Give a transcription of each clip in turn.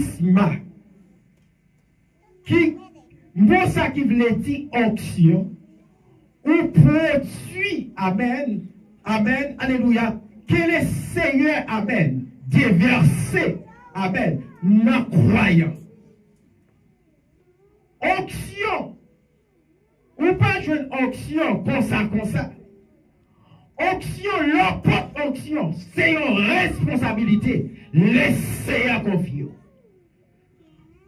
charisma. Qui, moi, ça qui veut dire onction, ou produit, amen, amen, alléluia, que le Seigneur, amen, déversé, amen, non croyant. Onction, ou pas une onction comme ça. Onction, leur propre onction, c'est une responsabilité. Laissez-la confier.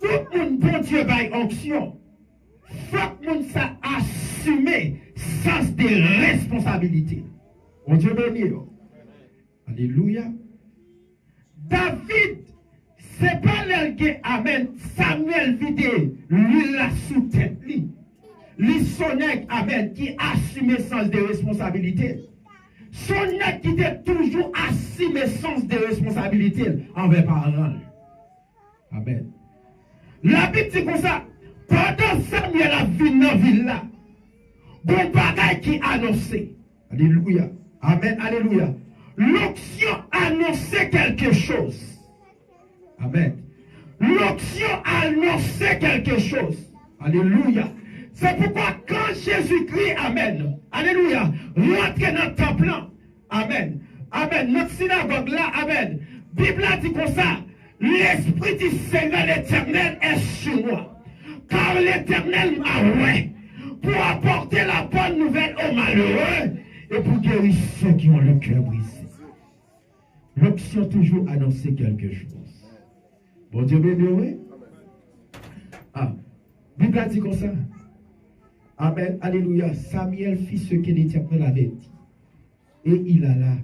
Tout le monde, bon Dieu, par onction, faut que le monde ça assumer sens de responsabilité. Bon Dieu béni. Alléluia. David, c'est pas l'elgue, amen, Samuel vide, lui la sous-tête, lui son nègre, amen, qui assume sens de responsabilité. Son nègre qui était toujours assumé sens de responsabilité envers parents. Amen. La Bible dit comme ça, pendant Samuel a vu dans la ville là, bon bagay qui annoncé. Alléluia. Amen. Alléluia. L'onction annonçait quelque chose. Amen. L'onction annonçait quelque chose. Alléluia. C'est pourquoi quand Jésus-Christ, amen, alléluia, rentre dans le temple, amen, amen, notre synagogue là, amen, Bible a dit comme ça, l'Esprit du Seigneur l'Éternel est sur moi, car l'Éternel m'a oué pour apporter la bonne nouvelle aux malheureux et pour guérir ceux qui ont le cœur brisé. L'onction toujours annoncer quelque chose. Bon Dieu béni, oui. Ah, Bible a dit comme ça. Amen, alléluia. Samuel fit ce que l'Éternel avait dit. Et il alla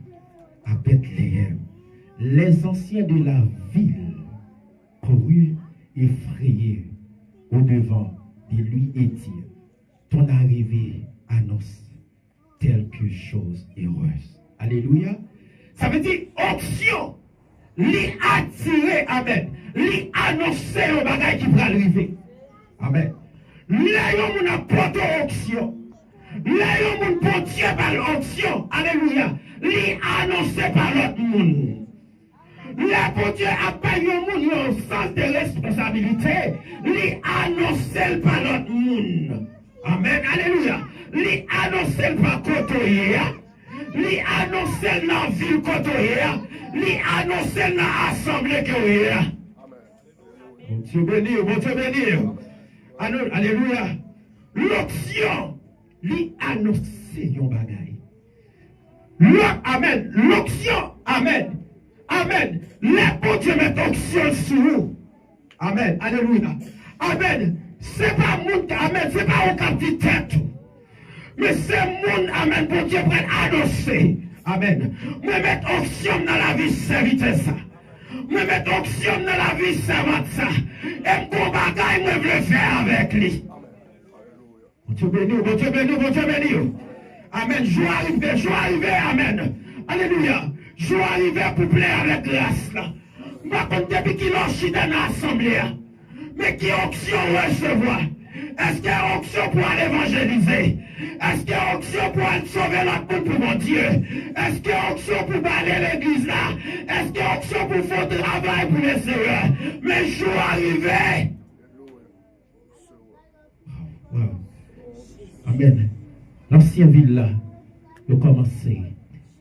à Bethléem. Les anciens de la ville coururent effrayés au-devant de lui et dirent, ton arrivée annonce quelque chose heureuse. Alléluia. Ça veut dire onction. Lui attirer, amen. Lui annoncer un bagage qui va arriver. Amen. Là, il y a porté onction. Là, il y a bon Dieu par l'onction. Alléluia. Lui annoncé par l'autre monde. Là, bon Dieu a pas eu un sens de responsabilité. Lui annoncé par l'autre monde. Amen. Alléluia. Lui annoncé par côté. Lui annoncé dans la ville côté. Lui annoncé dans l'assemblée que Amen. Bon Dieu béni, bon Dieu béni. Alléluia. L'onction, lui annoncer yon bagay. Amen. L'onction, amen. Amen. Les bon Dieu met onction sur vous. Amen. Alléluia. Amen. C'est pas moun, amen. C'est pas un petit tête. Mais c'est moun, amen. Bon Dieu prend annoncer. Amen. Me mettre onction dans la vie, c'est ça. Me mettre onction dans la vie, c'est ça. Et mon bagay, me veut faire avec lui. Bon Dieu béni, bon Dieu béni, bon Dieu béni. Amen. Joie arriver, amen. Alléluia. Joie arriver pour plaire avec grâce là. Par contre, depuis qu'il a chité dans l'assemblée, mais qui onction recevoir? Est-ce qu'il y a onction pour aller évangéliser? Est-ce qu'il y a onction pour aller sauver l'autre monde pour mon Dieu? Est-ce qu'il y a onction pour aller à l'église là? Est-ce qu'il y a onction pour faire travail pour les sœurs? Mais jour arrivé. Wow. Amen. L'ancienne ville là, il a commencé.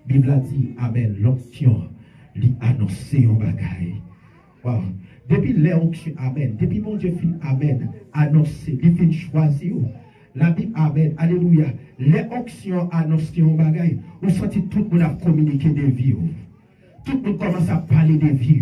La Bible a dit, amen, l'onction, lui annoncer un bagaille. Wow. Depuis l'onction, amen. Depuis mon Dieu fin, amen, annoncer, lui fin choisir. La Bible, amen, alléluia. Les onctions annoncent un bagaille. Vous sentez tout le monde a communiqué des vies. Tout le monde commence à parler des vies.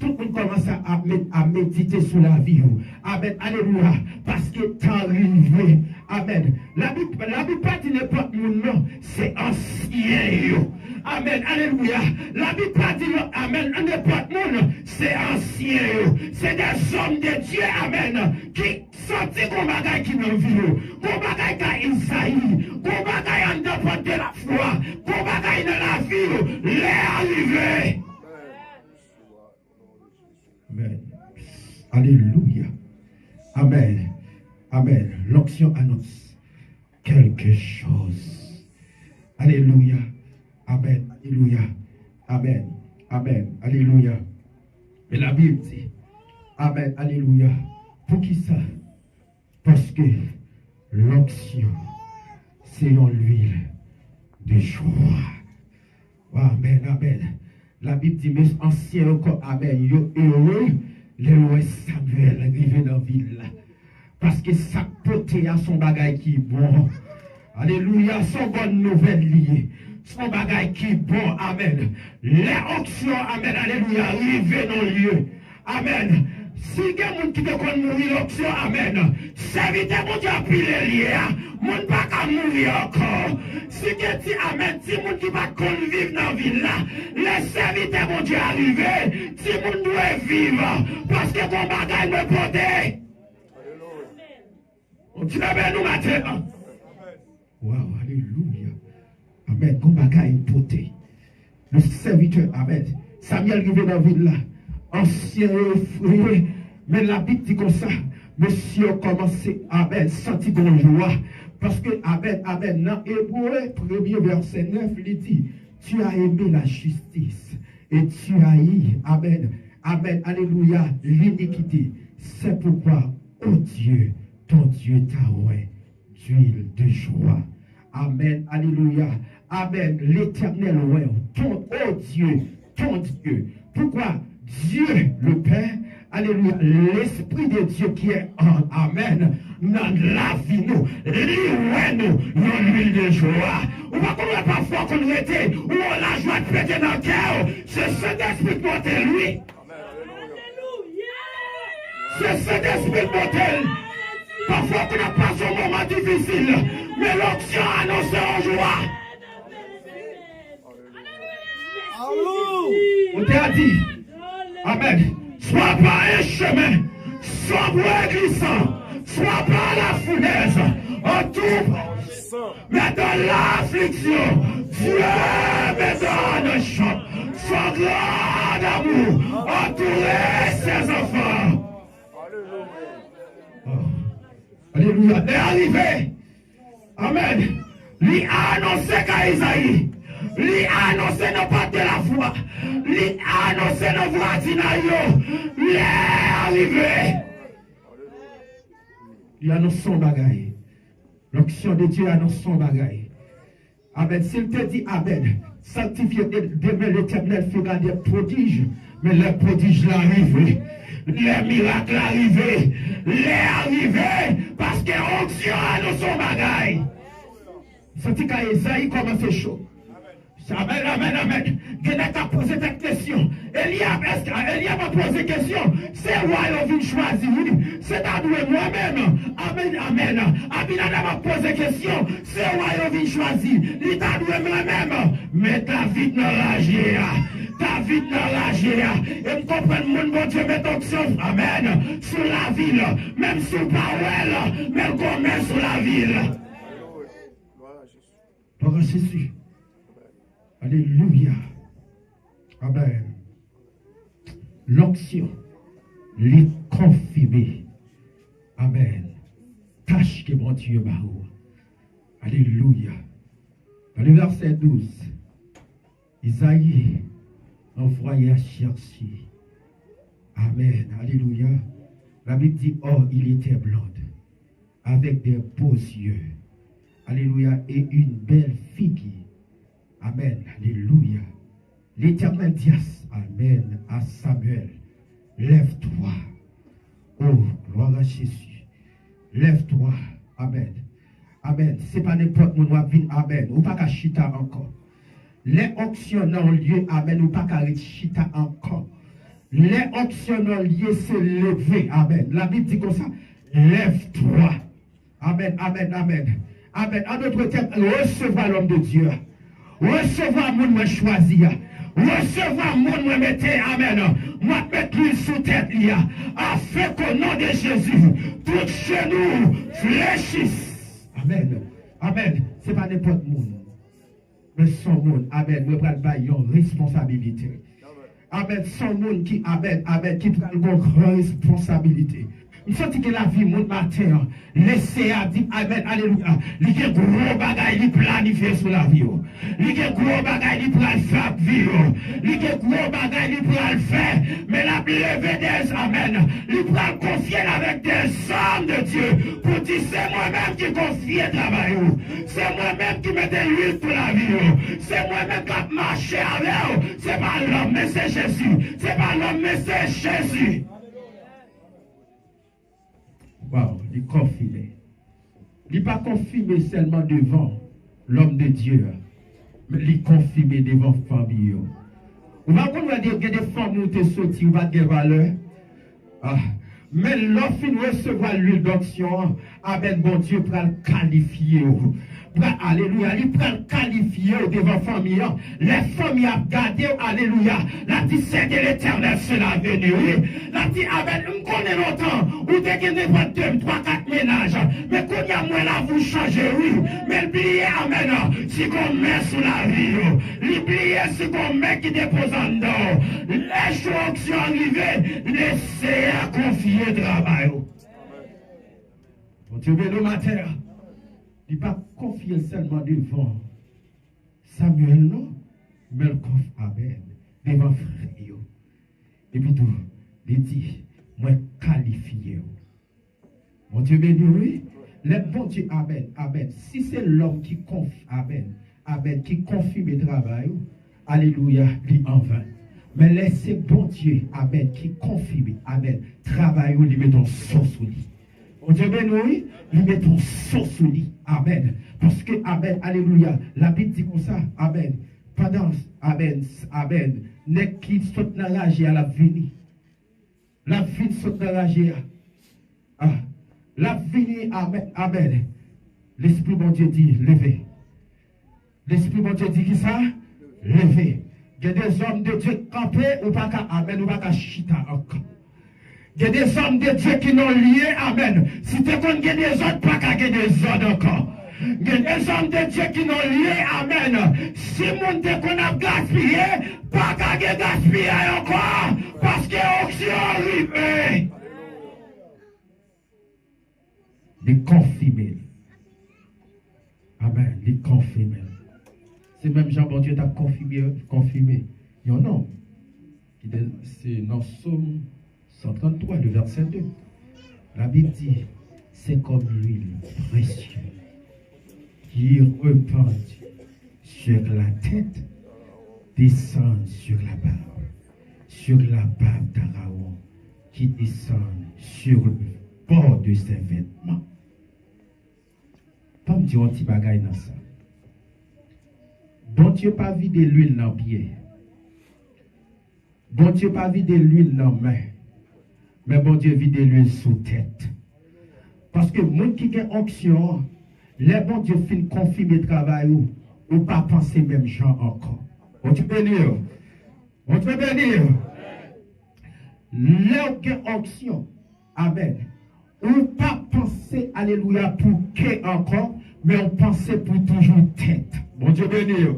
Tout le monde commence à méditer sur la vie. Amen. Alléluia. Parce que temps arrivé. Amen. La Bible pas dit n'importe mon nom. C'est ancien. Amen. Alléluia. La Bible pas dit amen. N'importe mon nom. C'est ancien. C'est des hommes de Dieu. Amen. Qui sentent qu'on bagaille qui n'ont vu. Qu'on bagaille qui a Isaïe. Qu'on bagaille en dehors de la foi. Qu'on bagaille dans la vie. Les arrivés. Amen. Alléluia. Amen. Amen. L'onction annonce quelque chose. Alléluia. Amen. Alléluia. Amen. Amen. Alléluia. Et la Bible dit, Amen, alléluia. Pour qui ça? Parce que l'onction, c'est en l'huile de joie. Amen, amen. La Bible dit, mais ancien encore, amen, yo heureux, les rois Samuel arrivé dans la ville. Parce que ça porté à son bagage qui est bon. Alléluia, son bonne nouvelle liée. Son bagage qui est bon, amen. Les options, amen, alléluia, arrivent dans le lieu. Amen. Si il y a des gens qui veulent mourir, l'option, amen. Serviteur, mon Dieu, a pris les liens. Mon pas qu'à mourir encore. Si il y a dit, amen, si mon qui va vivre dans la ville là, les serviteurs, mon Dieu, arrivé. Si mon doit vivre, parce que mon bagage me porte. On dit, amen, nous matin. Wow, alléluia. Amen, mon bagage est porté. Le serviteur, amen. Samuel arrivé dans la ville là. Ancien frère, mais la Bible dit comme ça, monsieur a commencé, amen, senti de joie, parce que, amen, amen, dans Hébreu, 1er verset 9, il dit, tu as aimé la justice, et tu as eu, amen, amen, alléluia, l'iniquité. C'est pourquoi, oh Dieu, ton Dieu t'a oué d'huile de joie. Amen, alléluia, amen, l'éternel oué, ton, oh Dieu, ton Dieu. Pourquoi? Dieu le Père, alléluia, l'Esprit de Dieu qui est en amen, dans la vie nous, nous, dans l'huile de joie. Ou pas qu'on n'a pas foi qu'on était, ou on a la joie de péter dans le cœur, c'est Saint-Esprit de monter lui. C'est Saint-Esprit de monter. Parfois qu'on a passé un moment difficile, mais l'onction annonce en joie. On t'a dit. Amen. Soit par un chemin, soit par un glissant, soit par la fournaise, en tout, mais dans l'affliction, Dieu me donne un chant, son grand amour, entourer ses enfants. Alléluia. Et arrivé, amen, lui a annoncé qu'à Isaïe, lui a annoncé nos pas de la foi. Lui a annoncé nos voisinages. Lui est arrivé. Il annonce son bagaille. L'onction de Dieu annonce son bagaille. Amen. S'il te dit Amen, sanctifié demain l'Éternel fera des prodiges. Mais les prodiges l'arrivent. Les miracles arrivés. Les arrivés. Parce que l'onction annonce son bagaille. Senti qu'à Esaïe commence chaud. Amen, amen, amen. Quelqu'un a posé cette question. Eliab a posé question. C'est roi qui vient choisir. C'est à nous moi-même. Amen, amen. Abinadab a posé question. C'est roi qui vient choisir. Il t'a doué moi-même. Mais David n'a lâché. David n'a lâché. Et me comprendre, mon bon Dieu, met option. Amen. Sur la ville. Même sur Powell. Même comme sur la ville. Gloire à Jésus. Alléluia. Amen. L'onction, les confirmer. Amen. Tâche que mon Dieu m'a. Alléluia. Dans le verset 12, Isaïe envoyé à chercher. Amen. Alléluia. La Bible dit, oh, il était blonde, avec des beaux yeux. Alléluia. Et une belle figure. Amen. Alléluia. L'Éternel dit, amen, à Samuel, lève-toi. Oh, gloire à Jésus. Lève-toi. Amen. Amen. C'est pas n'importe où nous venir. Amen. Ou pas qu'à chita encore. Les options dans le lieu. Amen. Ou pas qu'à chita encore. Les options dans le lieu, c'est lever. Amen. La Bible dit comme ça. Lève-toi. Amen. Amen. Amen. Amen. En d'autres termes, recevoir l'homme de Dieu. Recevoir mon moi choisi. Recevoir mon moi mettre. Amen. Moi mettre lui sous tête. Afin qu'au nom de Jésus, tout chez nous fléchisse. Amen. Amen. C'est pas n'importe monde. Mais son monde. Amen. Nous prenons une responsabilité. Amen. Son monde qui, amen, amen, qui prend une grande responsabilité. Je sens que la vie monte matin. Laissez à dire Amen, Alléluia. Il y a gros bagaille qui planifié sur la vie. Il y a gros bagaille qui planifié sur la vie. Il y a gros bagaille qui planifié. Mais la levé des Amen. Il prend confier avec des hommes de Dieu. Pour dire c'est moi-même qui confie le travail. C'est moi-même qui mets l'huile pour la vie. C'est moi-même qui marche avec. C'est pas l'homme, mais c'est Jésus. C'est pas l'homme, mais c'est Jésus. Wow, il est confirmé. Il n'est pas confirmé seulement devant l'homme de Dieu, mais il est confirmé devant la famille. Vous va dire que des femmes qui sont sorties, vous va dire valeur. Mais lorsqu'il recevoir l'huile d'onction, Amen, bon Dieu, pour le qualifier. Alléluia, il prend le qualifié devant la famille. Les familles ont gardé, alléluia. La dit c'est de l'éternel, c'est l'avenir. La dit, Amen, on connaît longtemps. Vous devez prendre 2, 3, 4 ménages. Mais quand il y a moins là, vous changez, oui. Mais oubliez, Amen, si qu'on met sous la vie. Oubliez si qu'on met qui dépose en dehors. Les choses qui sont arrivées, laissez à confier le travail. Bon Dieu, béni matin. Il ne pas confier seulement devant Samuel, non, mais le confie Abel, devant frère. Et puis tout, il dit, moi qualifié. Mon Dieu béni, oui. Le bon Dieu, Amen. Si c'est l'homme qui confie, Amen, qui confie le travail, alléluia, il en vain. Mais laissez bon Dieu, Amen, qui confie, Amen, travail, il met ton sauce sous lui. Mon Dieu béni, oui, il met ton sauce sous lui. Amen. Parce que, Amen, alléluia, la Bible dit comme ça, Amen. Pendant, Amen, n'est qui saute dans la à la vie. La vie saute dans la la vie, Amen. L'Esprit, mon Dieu, dit, levez. L'Esprit, mon Dieu, dit qui ça? Levez. Il y a des hommes de Dieu campés, ou pas qu'à Amen, ou pas qu'à chita encore. Il y a des hommes de Dieu qui n'ont lié, Amen. Si tu connais des autres, pas qu'à des autres encore. Il y a des hommes de Dieu qui n'ont lié, Amen. Si mon Dieu qu'on a gaspillé, pas qu'à gaspiller encore. Parce que l'onction arrive. Les confirmer. Amen. Les confirmer. C'est même Jean, bon Dieu t'a confirmé. Il y en a. C'est dans Somme 133, le verset 2. La Bible dit, c'est comme l'huile précieuse qui repent sur la tête, descend sur la barbe d'Aaron, qui descend sur le bord de ses vêtements. Pas me dire un petit bagaille dans ça. Bon Dieu pas vider l'huile dans le pied. Bon Dieu pas vider l'huile dans la main. Mais bon Dieu vide l'huile sous tête. Parce que moi qui ai onction, les bon Dieu fin confirmer le travail ou pas penser même gens encore. On te bénir. On te bénir. Les onction. Amen. Ou pas penser, alléluia, pour que encore, mais on pensait pour toujours tête. Bon Dieu bénir.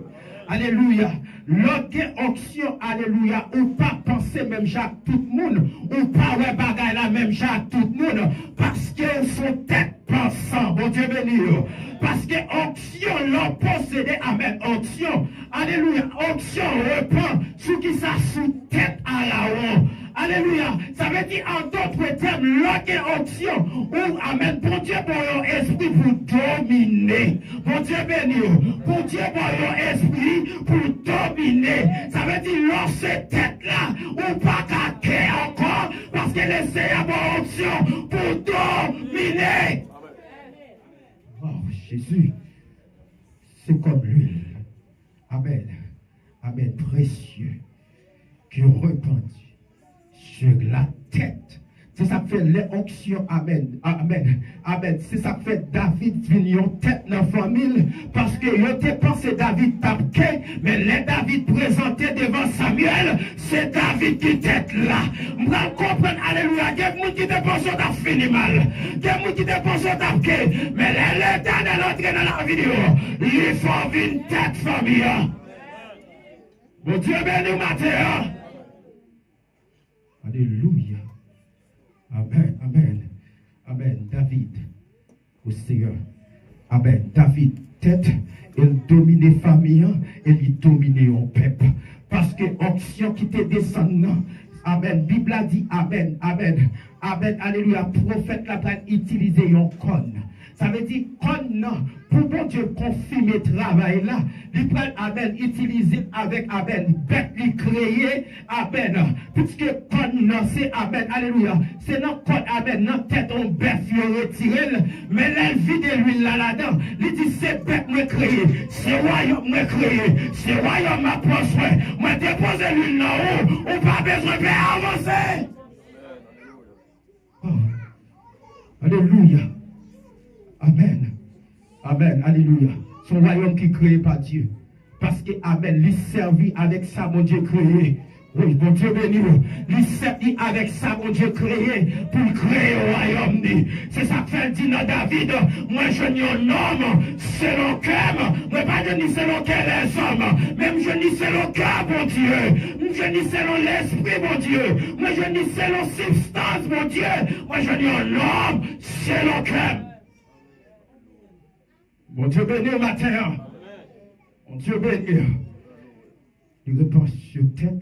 Alléluia. L'autre onction, alléluia, ou pas penser même Jacques tout le monde, ou pas ouais bagaille la même Jacques tout le monde, parce que son tête pensant, bon Dieu béni, parce que onction l'ont possédé, amen, onction, alléluia, onction reprend, ce qui ça sous tête à la haut. Alléluia. Ça veut dire en d'autres termes, l'autre onction, ou amen, bon Dieu pour un esprit pour dominer. Bon Dieu béni, bon Dieu pour un esprit pour dominer. Ça veut dire lancer tête là, ou pas caquer encore, parce que laissez avoir onction pour dominer. Oh Jésus, c'est comme l'huile. Amen. Amen, précieux, qui repentit sur la tête. C'est ça que fait les onctions. Amen. Amen. Amen. C'est ça que fait David venir en tête dans la famille. Parce que il était pensé David tapé, mais les David présenté devant Samuel, c'est David qui tête là. Moi, comprendre, alléluia. Il y a des gens qui dépensent à fini mal. Il y a des gens qui dépensent à tapé. Mais l'éternel entre dans la vidéo. Il faut une tête famille. Bon Dieu béni matin. Alléluia. Amen, amen. David, au Seigneur. Amen. David, tête, il dominait famille, et il dominait un peuple. Parce que onction qui te descend, amen. Bible a dit amen, amen, amen, alléluia. Prophète la va utiliser un con. Ça veut dire qu'on pour bon Dieu confirmer le travail là, il peut amen utiliser avec amen bête lui créer amen puisque qu'on c'est amen alléluia c'est non qu'on amen non tête on bête retiré mais la vie de l'huile là-dedans il dit c'est bête me créer c'est royaume me créer c'est royaume m'a prospère moi déposer l'huile là haut on pas besoin de avancer. Oh. Alléluia. Amen. Amen. Alléluia. Son royaume qui est créé par Dieu. Parce que, amen, lui servit avec ça, mon Dieu créé. Oui, mon Dieu béni. Lui servit avec ça, mon Dieu créé, pour créer le royaume. C'est ça que fait dit dans David. Moi, je n'y un homme selon cœur. Moi, pas de ni selon quel les hommes. Même je n'y selon cœur, mon Dieu. Je n'y selon l'esprit, mon Dieu. Moi, je n'y selon substance, mon Dieu. Moi, je n'y un homme selon cœur. Mon Dieu béni au matin. Mon Dieu béni. Il répond sur tête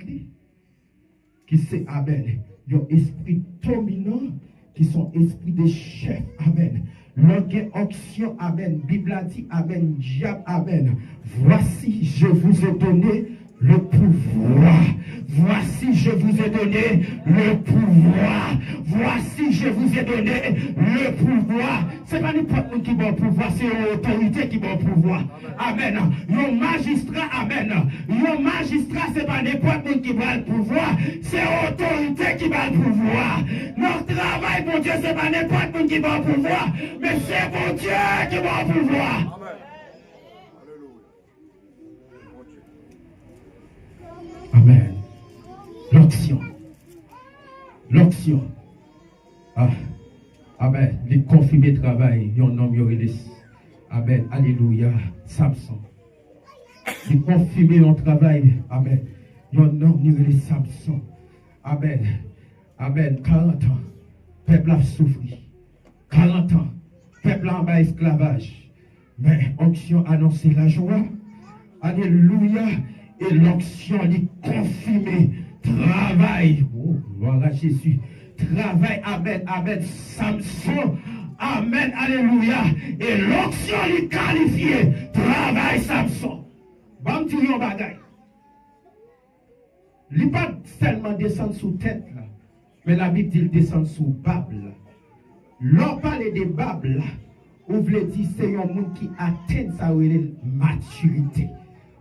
qui c'est amen. Il y a esprit dominant qui sont esprits de chef. Amen. L'orgue onction. Amen. Bible a dit amen. Diable. Amen. Voici, je vous ai donné le pouvoir. Voici, je vous ai donné le pouvoir. Voici, je vous ai donné le pouvoir. C'est pas n'importe qui va pouvoir, c'est l'autorité qui va pouvoir. Amen. Le magistrat, amen. Le magistrat, c'est pas n'importe qui va le pouvoir, c'est l'autorité qui va le pouvoir. Notre travail, mon Dieu, c'est pas n'importe qui va le pouvoir, mais c'est mon Dieu qui va le pouvoir. Amen. L'onction. L'onction. Ah. Amen. Les confirmés travail. Yon nom yorelis. Amen. Alléluia. Samson. Les confirmés en travail. Amen. Yon nom yorelis Samson. Amen. Amen. 40 ans. Peuple a souffert. 40 ans. Peuple en bas esclavage. Mais onction annonce la joie. Alléluia. Et l'onction est confirmée. Travail. Oh, gloire à Jésus. Travail. Amen. Amen. Samson. Amen. Alléluia. Et l'onction est qualifiée. Travail Samson. Bon, tu y en bagaille. Il n'est pas seulement descendre sous tête là. Mais la Bible dit descendre sous Babel. L'on parle de Babel là. Ou voulez dire c'est un monde qui atteint sa maturité.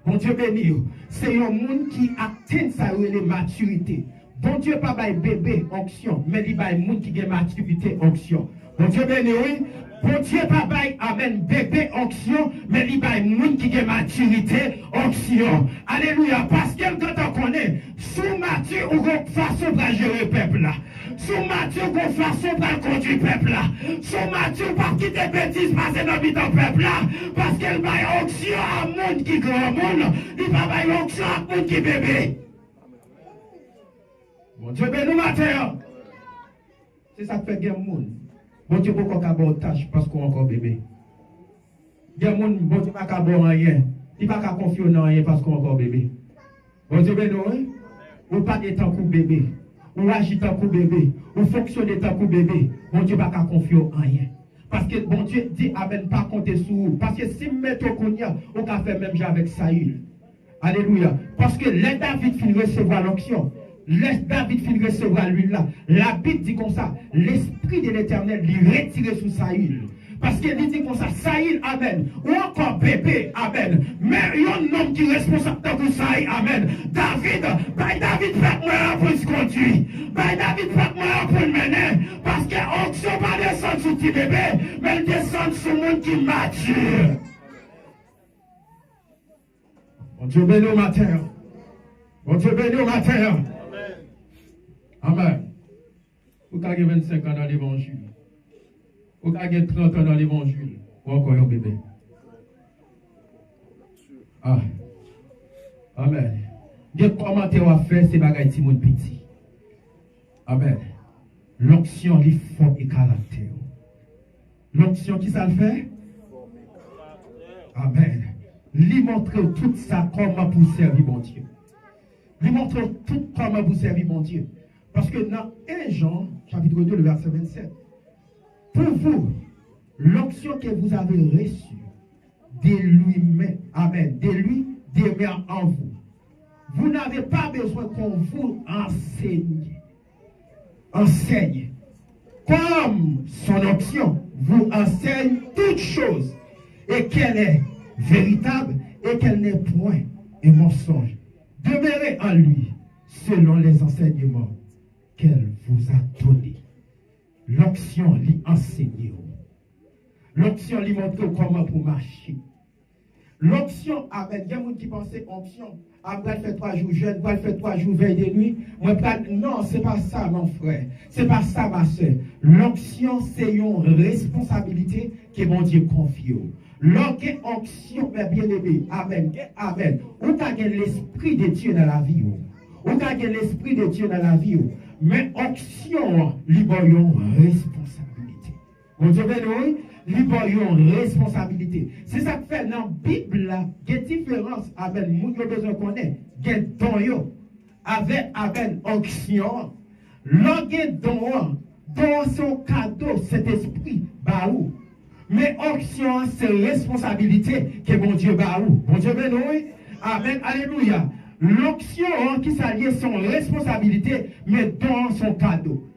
Bon Dieu béni, c'est un monde qui atteint sa maturité. Bon Dieu pas bail bébé onction, mais il bail monde qui a maturité onction. Bon Dieu béni, oui. Bon Dieu pas bail amen bébé onction, mais il bail monde qui a maturité onction. Alléluia, parce que quand on connaît, sous mature ou façon pour gérer le peuple là. Sous mature ou façon pour conduire le peuple là. Sous mature pas quitter bêtises passer dans le peuple là, parce qu'elle bail onction à monde qui grand monde, il pas bail onction à monde qui bébé. Bon Dieu béni matin. C'est ça que fait guerre monde. Bon Dieu pourquoi qu'à bon tâche parce qu'on encore bébé. Guerre monde bon Dieu pas qu'à bon rien. Il pas qu'à confier dans rien parce qu'on encore bébé. Bon Dieu béni oui. Ou pas de temps pour bébé. Ou agit tant pour bébé. Ou fonctionne tant pour bébé. Bon Dieu pas qu'à confier en rien. Parce que bon Dieu dit amen pas compter sur vous. Parce que si mettre au cognac, on peut faire même avec Saül. Alléluia. Parce que les David finit recevoir l'onction. Laisse David finir recevoir l'huile là. La Bible dit comme ça, l'esprit de l'Éternel lui retire sous Saül. Parce qu'il dit comme ça, Saül, amen. Ou encore bébé, amen. Mais il y a un homme qui est responsable de Saül, amen. David, David fait moi pour se conduire. David fait moi pour le mener. Parce qu'on ne peut pas descendre sur petit bébé, mais il descend sur le monde qui mature. Bon Dieu béni au matin. Bon Dieu béni au matin. Amen. Vous avez 25 ans dans l'évangile. Vous avez 30 ans dans l'évangile. Ou encore un bébé. Ah. Amen. Des commentaires à faire, c'est bagaille Timon petit. Amen. L'onction, les formes et caractère. L'onction qui ça le fait? Amen. Lui montre tout ça comment pour servir mon Dieu. Lui montre tout comment pour servir mon Dieu. Parce que dans 1 Jean, chapitre 2, le verset 27, pour vous, l'onction que vous avez reçue de lui-même, amen, de lui demeure en vous. Vous n'avez pas besoin qu'on vous enseigne. Comme son onction vous enseigne toutes choses et qu'elle est véritable et qu'elle n'est point un mensonge. Demeurez en lui selon les enseignements qu'elle vous a donnés. L'onction lui enseigne. L'onction lui montre comment pour marcher. L'onction, amen. Il y a des gens qui pensent onction. Après, fait 3 jours jeûne, après, fait 3 jours veille de nuit. Non, c'est pas ça, mon frère. C'est pas ça, ma soeur. L'onction, c'est une responsabilité que mon Dieu confie. L'onction, mes bien-aimés, amen, amen. Ou t'as l'esprit de Dieu dans la vie. Ou t'as l'esprit de Dieu dans la vie. Mais onction, lui une responsabilité. Mon Dieu, oui. Une responsabilité. C'est ça que fait dans la Bible, il y a une différence avec le monde qui a besoin de connaître. Il y a don avec onction. L'on don son cadeau, cet esprit, baou. Mais onction, c'est responsabilité que mon Dieu baou. Mon Dieu, oui. Amen. Alléluia. L'onction qui s'allie son responsabilité, mais don son cadeau.